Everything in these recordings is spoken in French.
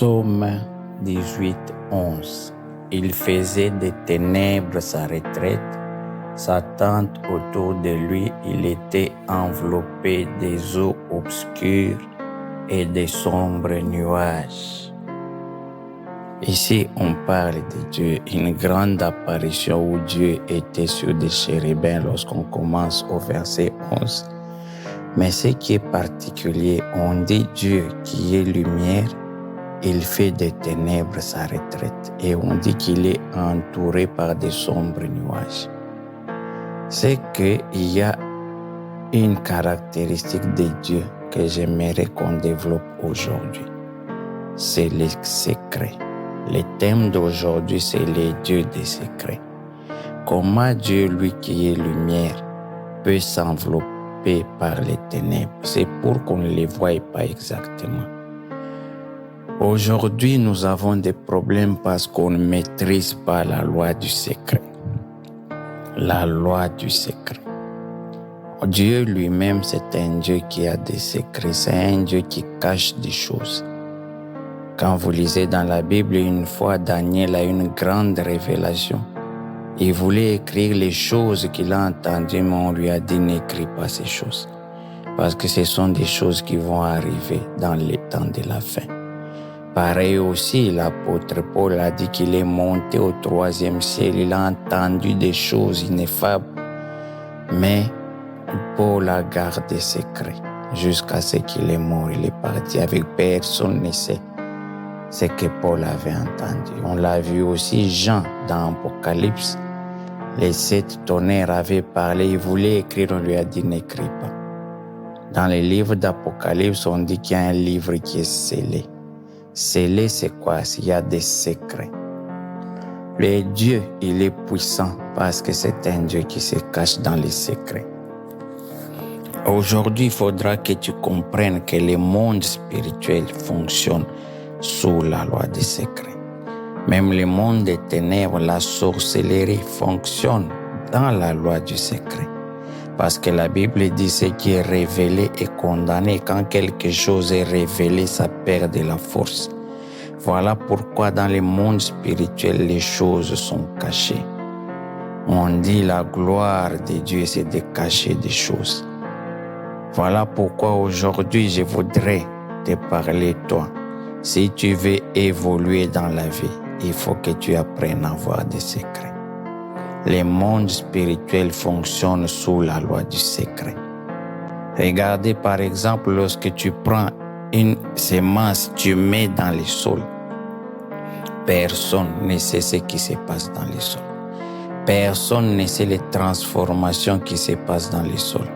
Psaume 18, 11. Il faisait des ténèbres sa retraite, sa tente autour de lui, il était enveloppé des eaux obscures et des sombres nuages. Ici, on parle de Dieu, une grande apparition où Dieu était sur des chérubins lorsqu'on commence au verset 11. Mais ce qui est particulier, on dit Dieu qui est lumière, il fait des ténèbres sa retraite et on dit qu'il est entouré par des sombres nuages. C'est qu'il y a une caractéristique de Dieu que j'aimerais qu'on développe aujourd'hui. C'est les secrets. Le thème d'aujourd'hui, c'est les dieux des secrets. Comment Dieu, lui qui est lumière, peut s'envelopper par les ténèbres? C'est pour qu'on ne les voie pas exactement. Aujourd'hui, nous avons des problèmes parce qu'on ne maîtrise pas la loi du secret. La loi du secret. Dieu lui-même, c'est un Dieu qui a des secrets. C'est un Dieu qui cache des choses. Quand vous lisez dans la Bible, une fois, Daniel a une grande révélation. Il voulait écrire les choses qu'il a entendues, mais on lui a dit n'écris pas ces choses. Parce que ce sont des choses qui vont arriver dans les temps de la fin. Pareil aussi, l'apôtre Paul a dit qu'il est monté au 3e ciel. Il a entendu des choses ineffables. Mais Paul a gardé secret jusqu'à ce qu'il est mort. Il est parti avec personne ne sait ce que Paul avait entendu. On l'a vu aussi Jean dans Apocalypse. Les 7 tonnerres avaient parlé. Il voulait écrire, on lui a dit n'écris pas. Dans les livres d'Apocalypse, on dit qu'il y a un livre qui est scellé. Scellé, c'est quoi? Il y a des secrets. Le Dieu, il est puissant parce que c'est un Dieu qui se cache dans les secrets. Aujourd'hui, il faudra que tu comprennes que le monde spirituel fonctionne sous la loi des secrets. Même le monde des ténèbres, la sorcellerie fonctionne dans la loi du secret. Parce que la Bible dit ce qui est révélé est condamné. Quand quelque chose est révélé, ça perd de la force. Voilà pourquoi dans le monde spirituel, les choses sont cachées. On dit la gloire de Dieu, c'est de cacher des choses. Voilà pourquoi aujourd'hui, je voudrais te parler, toi. Si tu veux évoluer dans la vie, il faut que tu apprennes à avoir des secrets. Le monde spirituel fonctionne sous la loi du secret. Regardez par exemple, lorsque tu prends une semence, tu mets dans le sol. Personne ne sait ce qui se passe dans le sol. Personne ne sait les transformations qui se passent dans le sol.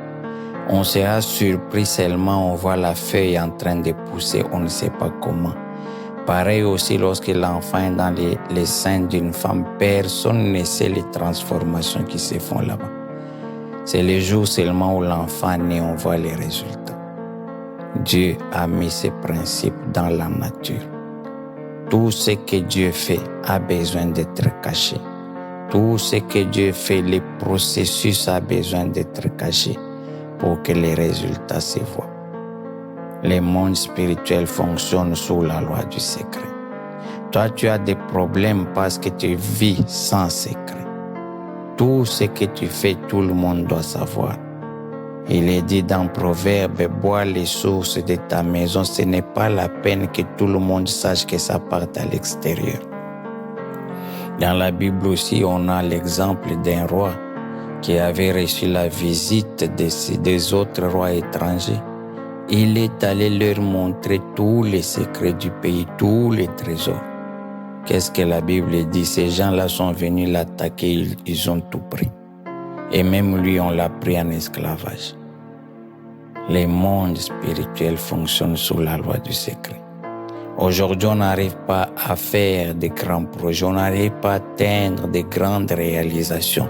On sera surpris seulement, on voit la feuille en train de pousser, on ne sait pas comment. Pareil aussi lorsque l'enfant est dans les seins d'une femme, personne ne sait les transformations qui se font là-bas. C'est le jour seulement où l'enfant naît, on voit les résultats. Dieu a mis ses principes dans la nature. Tout ce que Dieu fait a besoin d'être caché. Tout ce que Dieu fait, le processus a besoin d'être caché pour que les résultats se voient. Le monde spirituel fonctionne sous la loi du secret. Toi, tu as des problèmes parce que tu vis sans secret. Tout ce que tu fais, tout le monde doit savoir. Il est dit dans Proverbe, bois les sources de ta maison. Ce n'est pas la peine que tout le monde sache que ça part à l'extérieur. Dans la Bible aussi, on a l'exemple d'un roi qui avait reçu la visite des autres rois étrangers. Il est allé leur montrer tous les secrets du pays, tous les trésors. Qu'est-ce que la Bible dit? Ces gens-là sont venus l'attaquer, ils ont tout pris. Et même lui, on l'a pris en esclavage. Le monde spirituel fonctionne sous la loi du secret. Aujourd'hui, on n'arrive pas à faire de grands projets, on n'arrive pas à atteindre de grandes réalisations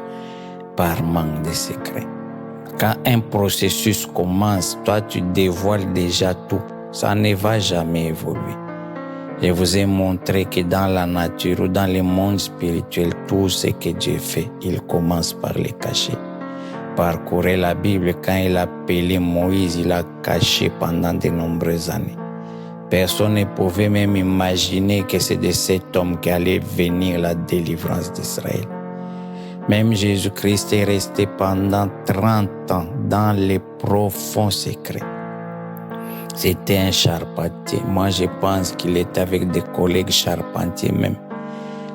par manque de secrets. Quand un processus commence, toi tu dévoiles déjà tout. Ça ne va jamais évoluer. Je vous ai montré que dans la nature ou dans le monde spirituel, tout ce que Dieu fait, il commence par les cacher. Parcourez la Bible, quand il a appelé Moïse, il a caché pendant de nombreuses années. Personne ne pouvait même imaginer que c'est de cet homme qu'allait venir la délivrance d'Israël. Même Jésus-Christ est resté pendant 30 ans dans les profonds secrets. C'était un charpentier. Moi, je pense qu'il était avec des collègues charpentiers même.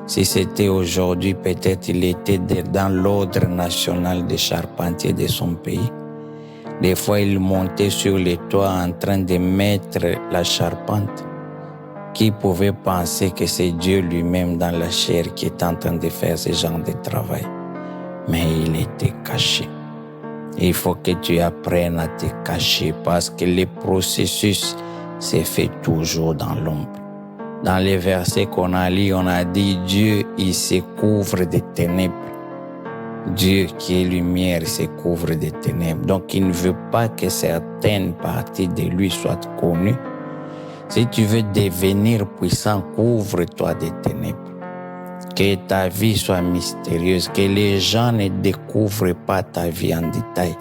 Si c'était aujourd'hui, peut-être il était dans l'ordre national des charpentiers de son pays. Des fois, il montait sur les toits en train de mettre la charpente. Qui pouvait penser que c'est Dieu lui-même dans la chair qui est en train de faire ce genre de travail? Mais il était caché. Il faut que tu apprennes à te cacher parce que le processus se fait toujours dans l'ombre. Dans les versets qu'on a lus, on a dit Dieu, il se couvre de ténèbres. Dieu qui est lumière se couvre de ténèbres. Donc il ne veut pas que certaines parties de lui soient connues. Si tu veux devenir puissant, couvre-toi des ténèbres. Que ta vie soit mystérieuse, que les gens ne découvrent pas ta vie en détail.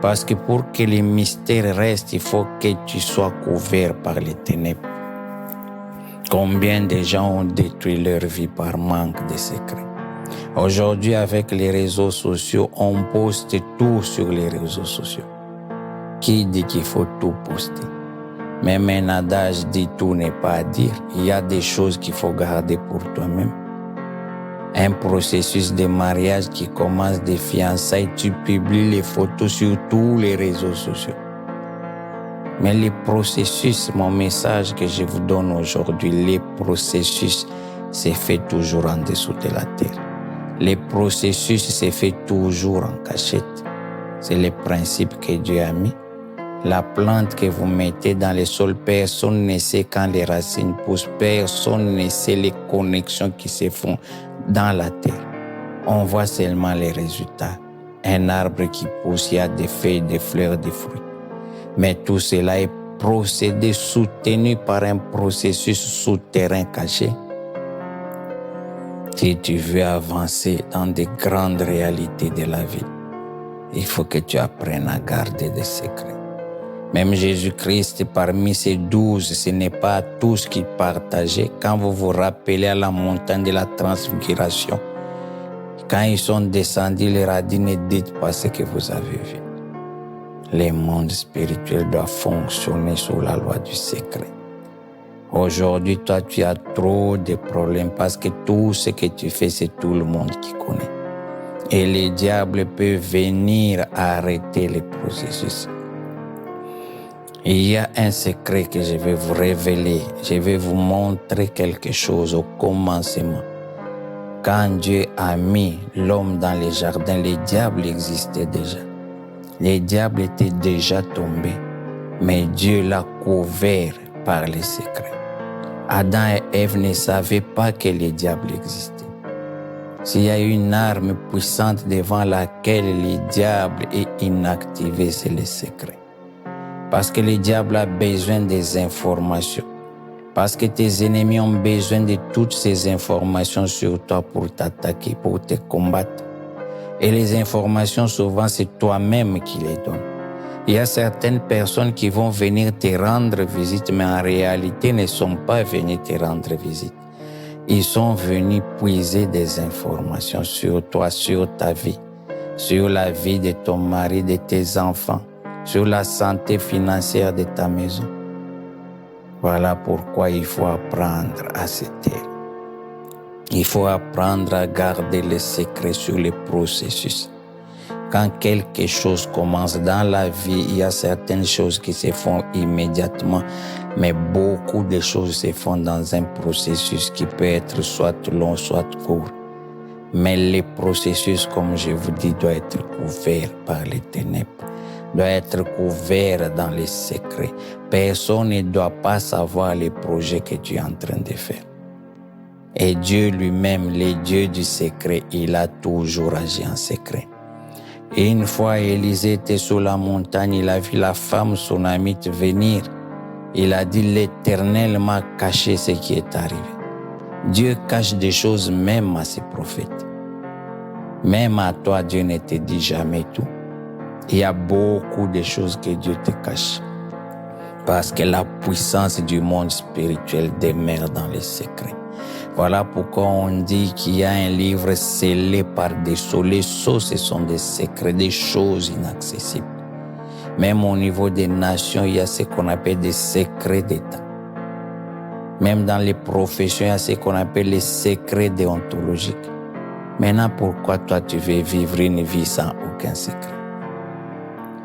Parce que pour que les mystères restent, il faut que tu sois couvert par les ténèbres. Combien de gens ont détruit leur vie par manque de secrets? Aujourd'hui, avec les réseaux sociaux, on poste tout sur les réseaux sociaux. Qui dit qu'il faut tout poster? Même un adage dit tout n'est pas à dire. Il y a des choses qu'il faut garder pour toi-même. Un processus de mariage qui commence des fiançailles, tu publies les photos sur tous les réseaux sociaux. Mais les processus, mon message que je vous donne aujourd'hui, les processus se fait toujours en dessous de la terre. Les processus se fait toujours en cachette. C'est le principe que Dieu a mis. La plante que vous mettez dans le sol, personne ne sait quand les racines poussent, personne ne sait les connexions qui se font dans la terre. On voit seulement les résultats. Un arbre qui pousse, il y a des feuilles, des fleurs, des fruits. Mais tout cela est procédé, soutenu par un processus souterrain caché. Si tu veux avancer dans des grandes réalités de la vie, il faut que tu apprennes à garder des secrets. Même Jésus-Christ, parmi ces 12, ce n'est pas tous qu'il partageait. Quand vous vous rappelez à la montagne de la transfiguration, quand ils sont descendus, il leur a dit, ne dites pas ce que vous avez vu. Le monde spirituel doit fonctionner sous la loi du secret. Aujourd'hui, toi, tu as trop de problèmes parce que tout ce que tu fais, c'est tout le monde qui connaît. Et le diable peut venir arrêter le processus. Il y a un secret que je vais vous révéler. Je vais vous montrer quelque chose au commencement. Quand Dieu a mis l'homme dans les jardins, le diable existait déjà. Le diable était déjà tombé, mais Dieu l'a couvert par les secrets. Adam et Ève ne savaient pas que le diable existait. S'il y a une arme puissante devant laquelle le diable est inactivé, c'est le secret. Parce que le diable a besoin des informations. Parce que tes ennemis ont besoin de toutes ces informations sur toi pour t'attaquer, pour te combattre. Et les informations, souvent, c'est toi-même qui les donnes. Il y a certaines personnes qui vont venir te rendre visite, mais en réalité ne sont pas venus te rendre visite. Ils sont venus puiser des informations sur toi, sur ta vie, sur la vie de ton mari, de tes enfants, sur la santé financière de ta maison. Voilà pourquoi il faut apprendre à se taire. Il faut apprendre à garder les secrets sur les processus. Quand quelque chose commence dans la vie, il y a certaines choses qui se font immédiatement, mais beaucoup de choses se font dans un processus qui peut être soit long, soit court. Mais le processus, comme je vous dis, doit être couvert par les ténèbres, doit être couvert dans les secrets. Personne ne doit pas savoir les projets que tu es en train de faire. Et Dieu lui-même, le Dieu du secret, il a toujours agi en secret. Et une fois Élisée était sur la montagne, il a vu la femme sunamite venir. Il a dit, l'Éternel m'a caché ce qui est arrivé. Dieu cache des choses même à ses prophètes. Même à toi, Dieu ne te dit jamais tout. Il y a beaucoup de choses que Dieu te cache. Parce que la puissance du monde spirituel demeure dans les secrets. Voilà pourquoi on dit qu'il y a un livre scellé par des sceaux. Les sceaux, ce sont des secrets, des choses inaccessibles. Même au niveau des nations, il y a ce qu'on appelle des secrets d'État. Même dans les professions, il y a ce qu'on appelle les secrets déontologiques. Maintenant, pourquoi toi tu veux vivre une vie sans aucun secret?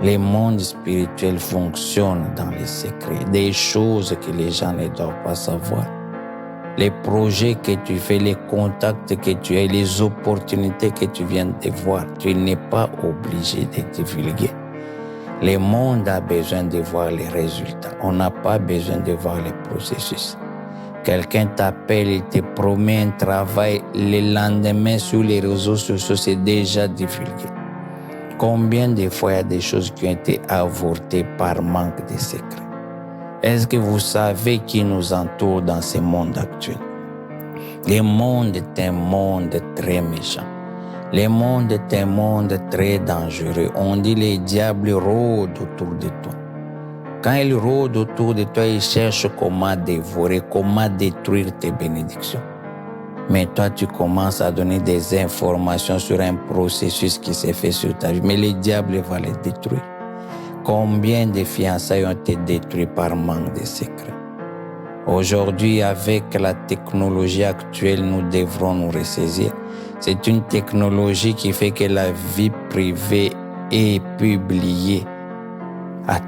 Les mondes spirituels fonctionnent dans les secrets, des choses que les gens ne doivent pas savoir. Les projets que tu fais, les contacts que tu as, les opportunités que tu viens de voir, tu n'es pas obligé de divulguer. Le monde a besoin de voir les résultats. On n'a pas besoin de voir les processus. Quelqu'un t'appelle, il te promet un travail, le lendemain sur les réseaux sociaux, c'est déjà divulgué. Combien de fois il y a des choses qui ont été avortées par manque de secret? Est-ce que vous savez qui nous entoure dans ce monde actuel? Le monde est un monde très méchant. Le monde est un monde très dangereux. On dit les diables rôdent autour de toi. Quand ils rôdent autour de toi, ils cherchent comment dévorer, comment détruire tes bénédictions. Mais toi, tu commences à donner des informations sur un processus qui s'est fait sur ta vie. Mais les diables vont les détruire. Combien de fiançailles ont été détruites par manque de secret? Aujourd'hui, avec la technologie actuelle, nous devrons nous ressaisir. C'est une technologie qui fait que la vie privée est publiée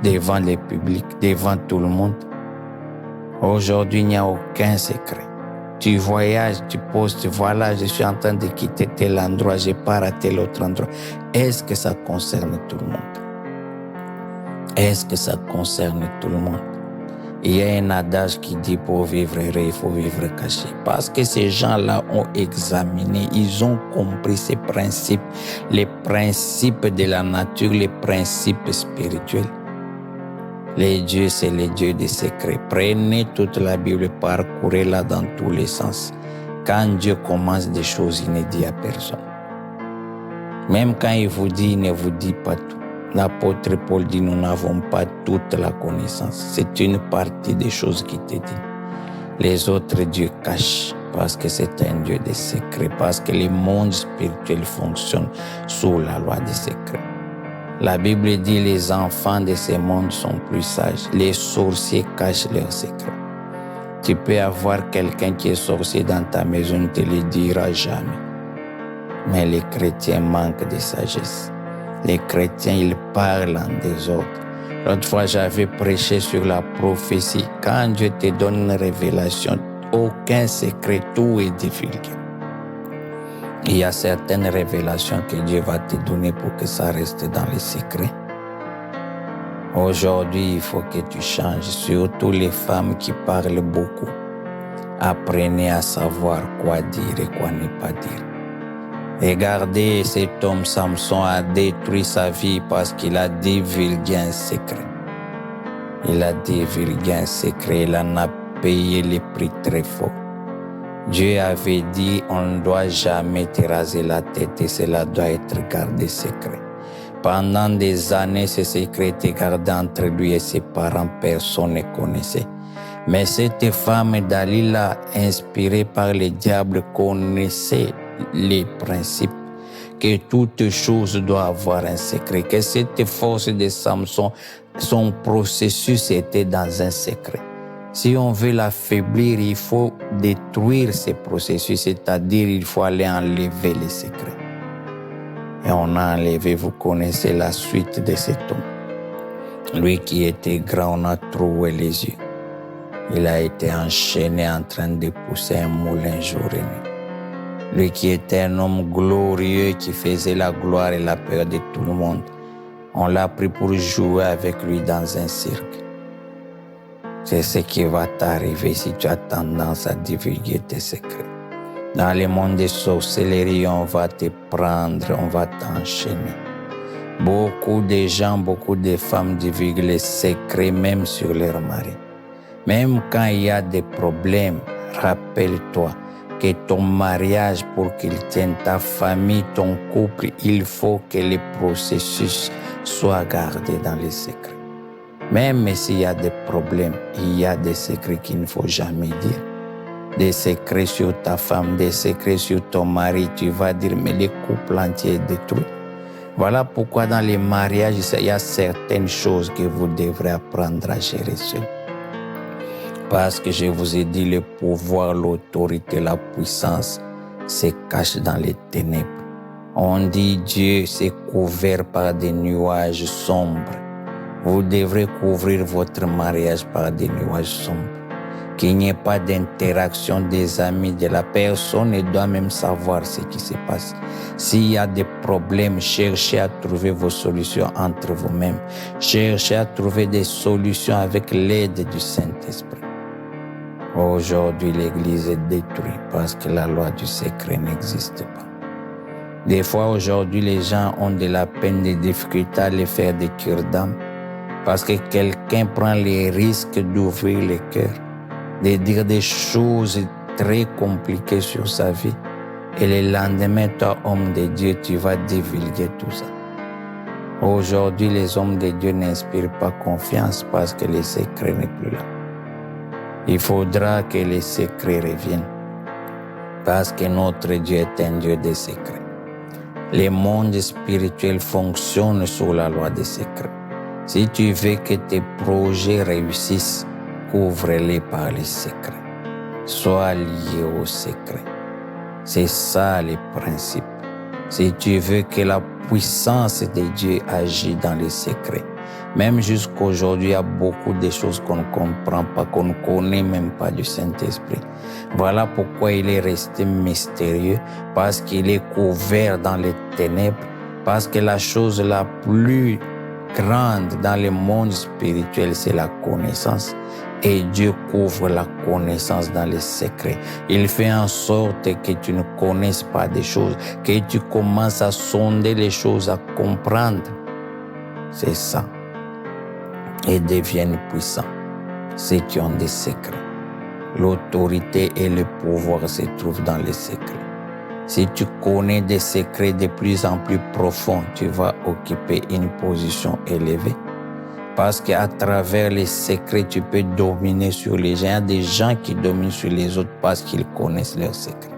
devant le public, devant tout le monde. Aujourd'hui, il n'y a aucun secret. Tu voyages, tu postes, voilà, je suis en train de quitter tel endroit, je pars à tel autre endroit. Est-ce que ça concerne tout le monde? Est-ce que ça concerne tout le monde? Il y a un adage qui dit pour vivre heureux, il faut vivre caché. Parce que ces gens-là ont examiné, ils ont compris ces principes, les principes de la nature, les principes spirituels. Les dieux, c'est les dieux des secrets. Prenez toute la Bible, parcourez-la dans tous les sens. Quand Dieu commence des choses, il ne dit à personne. Même quand il vous dit, il ne vous dit pas tout. L'apôtre Paul dit, nous n'avons pas toute la connaissance. C'est une partie des choses qui te dit. Les autres dieux cachent parce que c'est un Dieu des secrets, parce que les mondes spirituels fonctionnent sous la loi des secrets. La Bible dit, les enfants de ces mondes sont plus sages. Les sorciers cachent leurs secrets. Tu peux avoir quelqu'un qui est sorcier dans ta maison, il ne te le dira jamais. Mais les chrétiens manquent de sagesse. Les chrétiens, ils parlent en désordre. L'autre fois, j'avais prêché sur la prophétie. Quand Dieu te donne une révélation, aucun secret, tout est divulgué. Il y a certaines révélations que Dieu va te donner pour que ça reste dans les secrets. Aujourd'hui, il faut que tu changes, surtout les femmes qui parlent beaucoup. Apprenez à savoir quoi dire et quoi ne pas dire. Regardez, cet homme Samson a détruit sa vie parce qu'il a divulgué un secret. Il a divulgué un secret, il en a payé le prix très fort. Dieu avait dit, on ne doit jamais te raser la tête et cela doit être gardé secret. Pendant des années, ce secret était gardé entre lui et ses parents, personne ne connaissait. Mais cette femme Dalila, inspirée par le diable, connaissait les principes, que toute chose doit avoir un secret, que cette force de Samson, son processus était dans un secret. Si on veut l'affaiblir, il faut détruire ces processus, c'est-à-dire il faut aller enlever les secrets. Et on a enlevé, vous connaissez la suite de cet homme. Lui qui était grand, on a troué les yeux. Il a été enchaîné en train de pousser un moulin jour et nuit. Lui qui était un homme glorieux, qui faisait la gloire et la peur de tout le monde. On l'a pris pour jouer avec lui dans un cirque. C'est ce qui va t'arriver si tu as tendance à divulguer tes secrets. Dans le monde des sorcelleries, on va te prendre, on va t'enchaîner. Beaucoup de gens, beaucoup de femmes divulguent les secrets même sur leur mari. Même quand il y a des problèmes, rappelle-toi que ton mariage, pour qu'il tienne, ta famille, ton couple, il faut que les processus soient gardés dans les secrets. Même s'il y a des problèmes, il y a des secrets qu'il ne faut jamais dire. Des secrets sur ta femme, des secrets sur ton mari, tu vas dire, mais le couple entier est détruit. Voilà pourquoi dans les mariages, il y a certaines choses que vous devrez apprendre à gérer seul. Parce que je vous ai dit, le pouvoir, l'autorité, la puissance se cachent dans les ténèbres. On dit Dieu s'est couvert par des nuages sombres. Vous devrez couvrir votre mariage par des nuages sombres. Qu'il n'y ait pas d'interaction des amis, de la personne ne doit même savoir ce qui se passe. S'il y a des problèmes, cherchez à trouver vos solutions entre vous-mêmes. Cherchez à trouver des solutions avec l'aide du Saint-Esprit. Aujourd'hui, l'Église est détruite parce que la loi du secret n'existe pas. Des fois, aujourd'hui, les gens ont de la peine, des difficultés à aller faire des cures d'âme parce que quelqu'un prend les risques d'ouvrir le cœur, de dire des choses très compliquées sur sa vie. Et le lendemain, toi, homme de Dieu, tu vas divulguer tout ça. Aujourd'hui, les hommes de Dieu n'inspirent pas confiance parce que le secret n'est plus là. Il faudra que les secrets reviennent parce que notre Dieu est un Dieu des secrets. Le monde spirituel fonctionne sous la loi des secrets. Si tu veux que tes projets réussissent, couvre-les par les secrets. Sois lié au secret. C'est ça le principe. Si tu veux que la puissance de Dieu agisse dans les secrets, même jusqu'aujourd'hui, il y a beaucoup de choses qu'on ne comprend pas, qu'on ne connaît même pas du Saint-Esprit. Voilà pourquoi il est resté mystérieux, parce qu'il est couvert dans les ténèbres, parce que la chose la plus grande dans le monde spirituel, c'est la connaissance. Et Dieu couvre la connaissance dans les secrets. Il fait en sorte que tu ne connaisses pas des choses, que tu commences à sonder les choses, à comprendre. C'est ça. Et deviennent puissants, ceux qui ont des secrets. L'autorité et le pouvoir se trouvent dans les secrets. Si tu connais des secrets de plus en plus profonds, tu vas occuper une position élevée. Parce qu'à travers les secrets, tu peux dominer sur les gens. Il y a des gens qui dominent sur les autres parce qu'ils connaissent leurs secrets.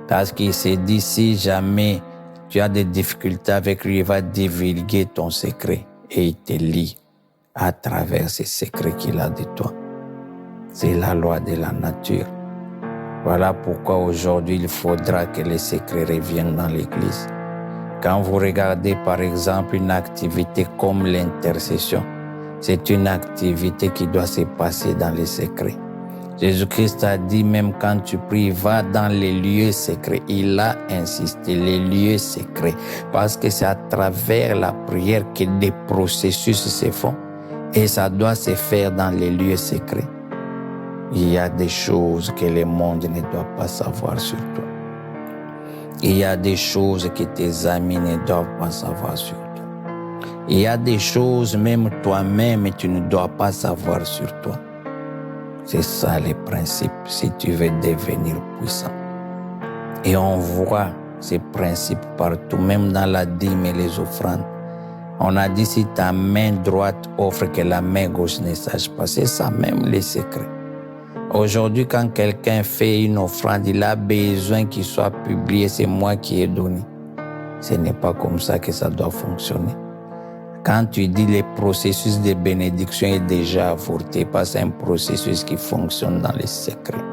Parce qu'il se dit, si jamais tu as des difficultés avec lui, il va divulguer ton secret et il te lie à travers ces secrets qu'il a de toi. C'est la loi de la nature. Voilà pourquoi aujourd'hui, il faudra que les secrets reviennent dans l'Église. Quand vous regardez par exemple une activité comme l'intercession, c'est une activité qui doit se passer dans les secrets. Jésus-Christ a dit même quand tu pries, va dans les lieux secrets. Il a insisté, les lieux secrets, parce que c'est à travers la prière que des processus se font et ça doit se faire dans les lieux secrets. Il y a des choses que le monde ne doit pas savoir sur toi. Il y a des choses que tes amis ne doivent pas savoir sur toi. Il y a des choses même toi-même tu ne dois pas savoir sur toi. C'est ça le principe si tu veux devenir puissant. Et on voit ces principes partout, même dans la dîme et les offrandes. On a dit si ta main droite offre que la main gauche ne sache pas. C'est ça même les secrets. Aujourd'hui, quand quelqu'un fait une offrande, il a besoin qu'il soit publié, c'est moi qui ai donné. Ce n'est pas comme ça que ça doit fonctionner. Quand tu dis le processus de bénédiction est déjà avorté, parce que c'est un processus qui fonctionne dans les secrets.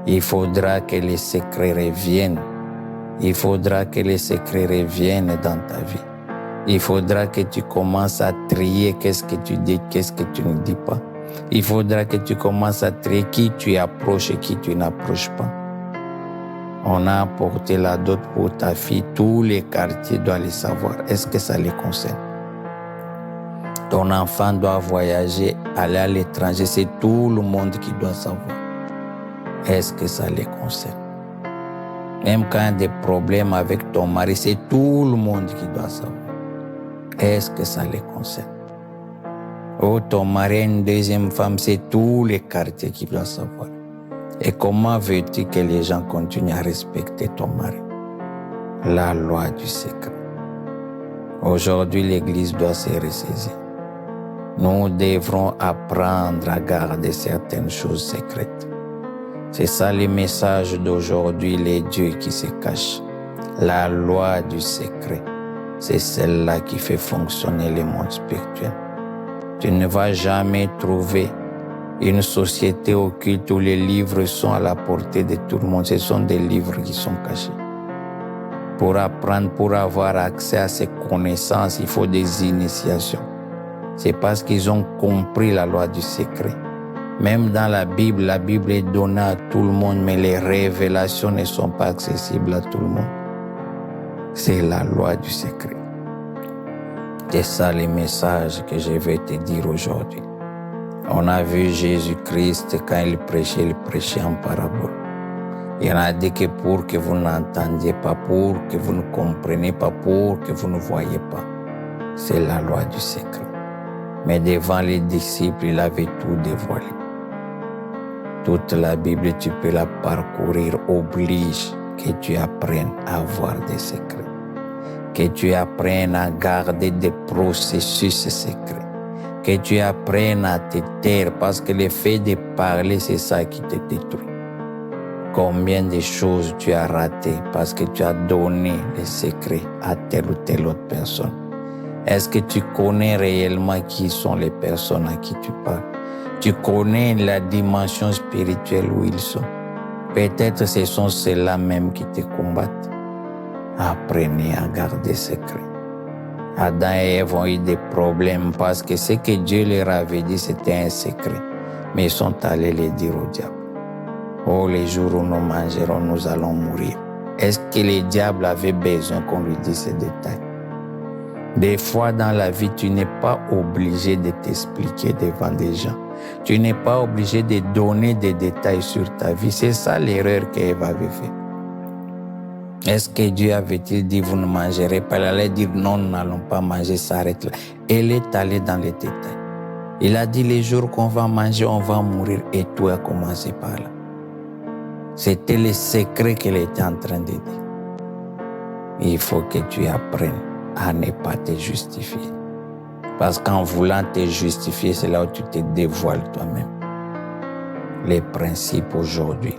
Il faudra que les secrets reviennent. Il faudra que les secrets reviennent dans ta vie. Il faudra que tu commences à trier qu'est-ce que tu dis, qu'est-ce que tu ne dis pas. Il faudra que tu commences à trier qui tu approches et qui tu n'approches pas. On a apporté la dot pour ta fille. Tous les quartiers doivent le savoir. Est-ce que ça les concerne? Ton enfant doit voyager, aller à l'étranger. C'est tout le monde qui doit savoir. Est-ce que ça les concerne? Même quand il y a des problèmes avec ton mari, c'est tout le monde qui doit savoir. Est-ce que ça les concerne? Oh, ton mari a une deuxième femme, c'est tous les quartiers qui doivent savoir. Et comment veux-tu que les gens continuent à respecter ton mari? La loi du secret. Aujourd'hui, l'Église doit se ressaisir. Nous devrons apprendre à garder certaines choses secrètes. C'est ça le message d'aujourd'hui, les dieux qui se cachent. La loi du secret, c'est celle-là qui fait fonctionner le monde spirituel. Tu ne vas jamais trouver une société occulte où les livres sont à la portée de tout le monde. Ce sont des livres qui sont cachés. Pour apprendre, pour avoir accès à ces connaissances, il faut des initiations. C'est parce qu'ils ont compris la loi du secret. Même dans la Bible est donnée à tout le monde, mais les révélations ne sont pas accessibles à tout le monde. C'est la loi du secret. C'est ça le message que je vais te dire aujourd'hui. On a vu Jésus-Christ quand il prêchait en parabole. Il en a dit que pour que vous n'entendiez pas, pour que vous ne compreniez pas, pour que vous ne voyez pas. C'est la loi du secret. Mais devant les disciples, il avait tout dévoilé. Toute la Bible, tu peux la parcourir, oblige que tu apprennes à avoir des secrets. Que tu apprennes à garder des processus secrets. Que tu apprennes à te taire, parce que le fait de parler, c'est ça qui te détruit. Combien de choses tu as ratées parce que tu as donné les secrets à telle ou telle autre personne? Est-ce que tu connais réellement qui sont les personnes à qui tu parles? Tu connais la dimension spirituelle où ils sont? Peut-être ce sont ceux-là même qui te combattent. Apprenez à garder secret. Adam et Ève ont eu des problèmes parce que ce que Dieu leur avait dit, c'était un secret. Mais ils sont allés le dire au diable. Oh, les jours où nous mangerons, nous allons mourir. Est-ce que le diable avait besoin qu'on lui dise ces détails? Des fois dans la vie, tu n'es pas obligé de t'expliquer devant des gens. Tu n'es pas obligé de donner des détails sur ta vie. C'est ça l'erreur qu'Ève avait fait. Est-ce que Dieu avait-il dit, vous ne mangerez pas? Elle allait dire, non, nous n'allons pas manger, s'arrête là. Elle est allée dans les détails. Il a dit, les jours qu'on va manger, on va mourir. Et tout a commencé par là. C'était le secret qu'elle était en train de dire. Il faut que tu apprennes à ne pas te justifier. Parce qu'en voulant te justifier, c'est là où tu te dévoiles toi-même. Les principes aujourd'hui,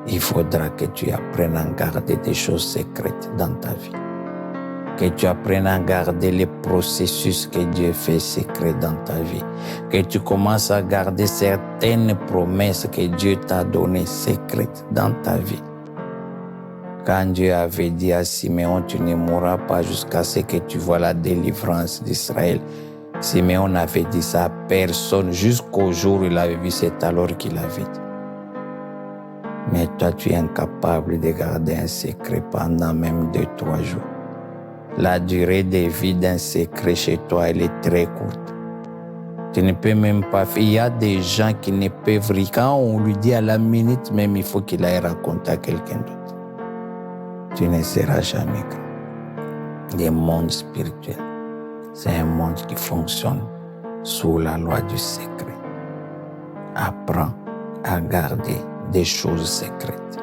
il faudra que tu apprennes à garder des choses secrètes dans ta vie. Que tu apprennes à garder les processus que Dieu fait secrets dans ta vie. Que tu commences à garder certaines promesses que Dieu t'a données secrètes dans ta vie. Quand Dieu avait dit à Siméon, tu ne mourras pas jusqu'à ce que tu vois la délivrance d'Israël. Siméon avait dit ça à personne jusqu'au jour où il avait vu, c'est alors qu'il avait dit. Mais toi, tu es incapable de garder un secret pendant même 2-3 jours. La durée de vie d'un secret chez toi, elle est très courte. Tu ne peux même pas faire. Il y a des gens qui ne peuvent rien. Quand on lui dit à la minute même, il faut qu'il aille raconter à quelqu'un d'autre. Tu ne seras jamais grand. Le monde spirituel, c'est un monde qui fonctionne sous la loi du secret. Apprends à garder des choses secrètes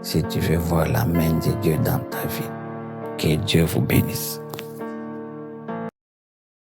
si tu veux voir la main de Dieu dans ta vie. Que Dieu vous bénisse.